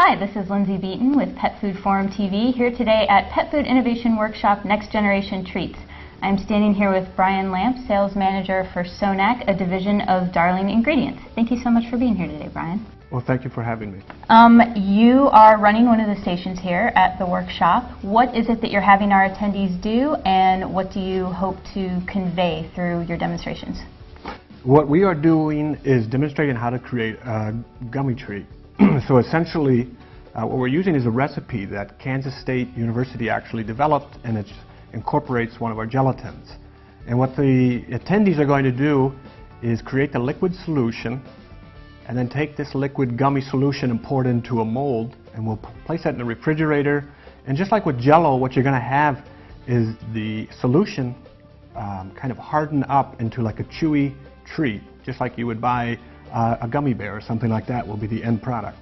Hi, this is Lindsay Beaton with Pet Food Forum TV, here today at Petfood Innovation Workshop Next Generation Treats. I'm standing here with Brian Lamp, Sales Manager for Sonac, a division of Darling Ingredients. Thank you so much for being here today, Brian. Well, thank you for having me. You are running one of the stations here at the workshop. What is it that you're having our attendees do, and what do you hope to convey through your demonstrations? What we are doing is demonstrating how to create a gummy treat. So essentially, what we're using is a recipe that Kansas State University actually developed, and it incorporates one of our gelatins. And what the attendees are going to do is create the liquid solution, and then take this liquid gummy solution and pour it into a mold, and we'll place that in the refrigerator. And just like with Jell-O, what you're going to have is the solution kind of harden up into like a chewy treat, just like you would buy a gummy bear or something like that will be the end product.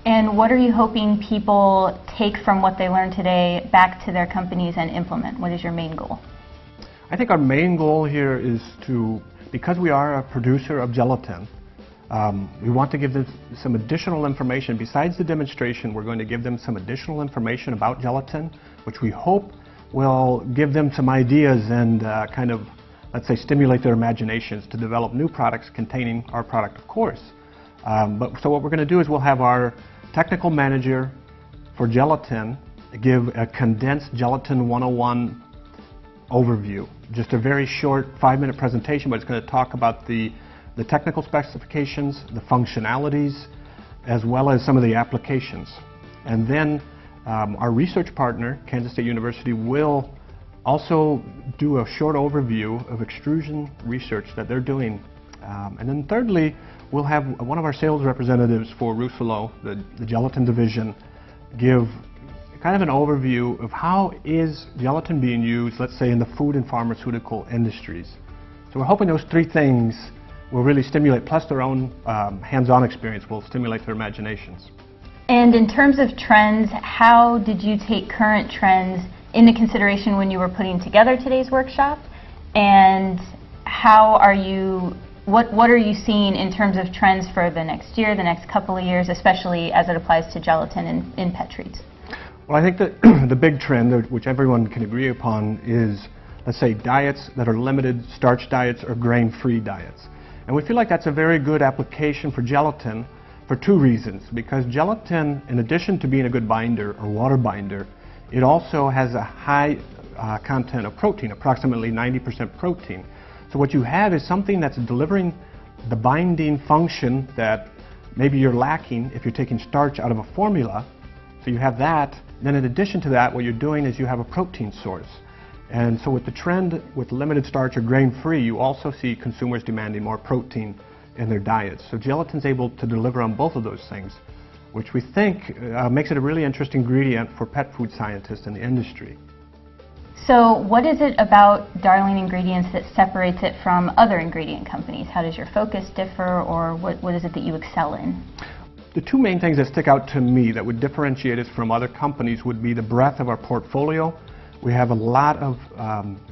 And what are you hoping people take from what they learned today back to their companies and implement? What is your main goal? I think our main goal here is to, because we are a producer of gelatin, we want to give them some additional information. Besides the demonstration, we're going to give them some additional information about gelatin, which we hope will give them some ideas and kind of, let's say, stimulate their imaginations to develop new products containing our product, of course. So what we're going to do is we'll have our technical manager for gelatin give a condensed Gelatin 101 overview. Just a very short 5-minute presentation, but it's going to talk about the technical specifications, the functionalities, as well as some of the applications. And then our research partner, Kansas State University, will also do a short overview of extrusion research that they're doing. And then thirdly, we'll have one of our sales representatives for Rousselot, the gelatin division, give kind of an overview of how is gelatin being used, let's say, in the food and pharmaceutical industries. So we're hoping those three things will really stimulate, plus their own hands-on experience will stimulate their imaginations. And in terms of trends, how did you take current trends into consideration when you were putting together today's workshop? And how are you, what are you seeing in terms of trends for the next year, the next couple of years, especially as it applies to gelatin in pet treats? Well, I think that the big trend, which everyone can agree upon, is, let's say, diets that are limited starch diets or grain-free diets. And we feel like that's a very good application for gelatin for two reasons. Because gelatin, in addition to being a good binder or water binder, it also has a high content of protein, approximately 90% protein. So what you have is something that's delivering the binding function that maybe you're lacking if you're taking starch out of a formula. So you have that. Then in addition to that, what you're doing is you have a protein source. And so with the trend with limited starch or grain-free, you also see consumers demanding more protein in their diets. So gelatin's able to deliver on both of those things, which we think makes it a really interesting ingredient for pet food scientists in the industry. So what is it about Darling Ingredients that separates it from other ingredient companies? How does your focus differ, or what is it that you excel in? The two main things that stick out to me that would differentiate us from other companies would be the breadth of our portfolio. We have a lot of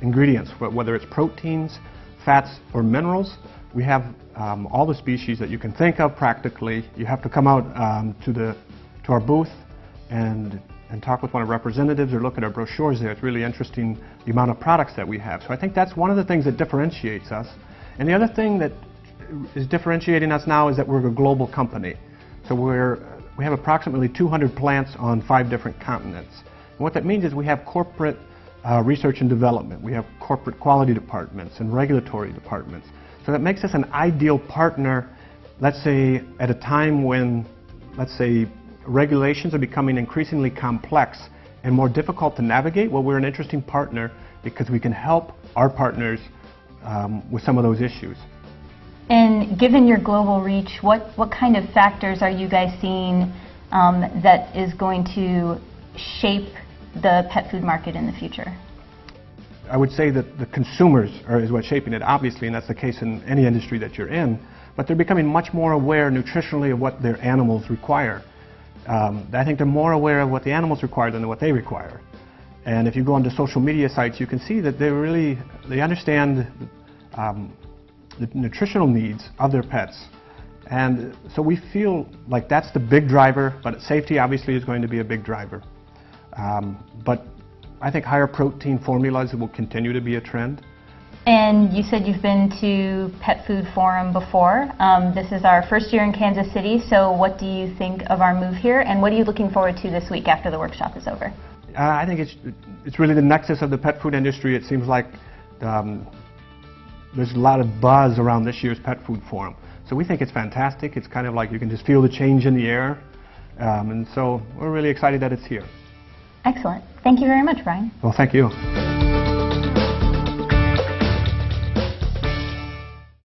ingredients, whether it's proteins, fats, or minerals. We have all the species that you can think of practically. You have to come out to our booth and talk with one of our representatives or look at our brochures there. It's really interesting the amount of products that we have. So I think that's one of the things that differentiates us. And the other thing that is differentiating us now is that we're a global company. So we have approximately 200 plants on 5 different continents. And what that means is we have corporate research and development. We have corporate quality departments and regulatory departments. So that makes us an ideal partner, let's say, at a time when, let's say, regulations are becoming increasingly complex and more difficult to navigate. Well, we're an interesting partner because we can help our partners with some of those issues. And given your global reach, what kind of factors are you guys seeing that is going to shape the pet food market in the future? I would say that the consumers is what's shaping it, obviously, and that's the case in any industry that you're in, but they're becoming much more aware nutritionally of what their animals require. I think they're more aware of what the animals require than what they require. And if you go onto social media sites, you can see that they understand the nutritional needs of their pets. And so we feel like that's the big driver, but safety obviously is going to be a big driver. But I think higher protein formulas will continue to be a trend. And you said you've been to Pet Food Forum before. This is our first year in Kansas City, so what do you think of our move here, and what are you looking forward to this week after the workshop is over? I think it's really the nexus of the pet food industry. It seems like there's a lot of buzz around this year's Pet Food Forum. So we think it's fantastic. It's kind of like you can just feel the change in the air. And so we're really excited that it's here. Excellent. Thank you very much, Brian. Well, thank you.